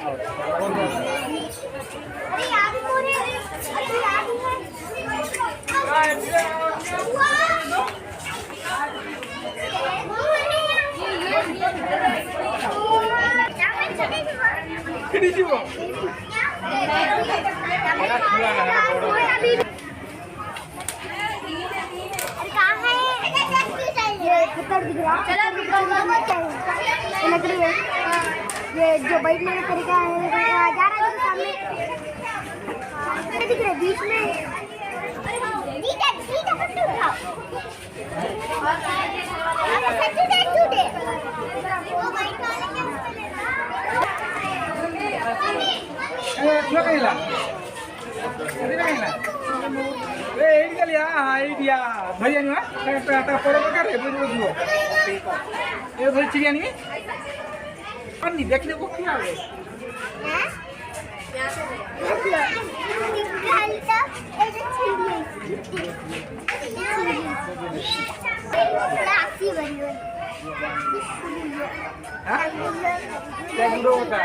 अरे याद पूरे अरे याद किती जीव लकड़ी है ये जो बैठने का तरीका है जा रहा है सामने दिख रहा है बीच में सीधा सीधा पट्टी उठाओ सच्ची देख टूटे वो बाइक वाले ए क्यों कहिला अरे कहिला ए एडी कलिया आईडिया भैया नु ता पड़ो कर रे बुझ बुझो ए भाई चिड़िया नी अन्नी देखने को क्या है हैं निकालता ये चिड़िया लासी बनी हुई हां क्या गुरो होता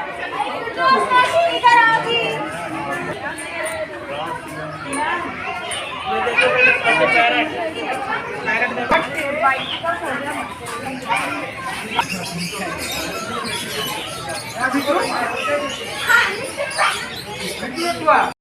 इधर आ गई ये देखो पैरट बाइक अभी करो हां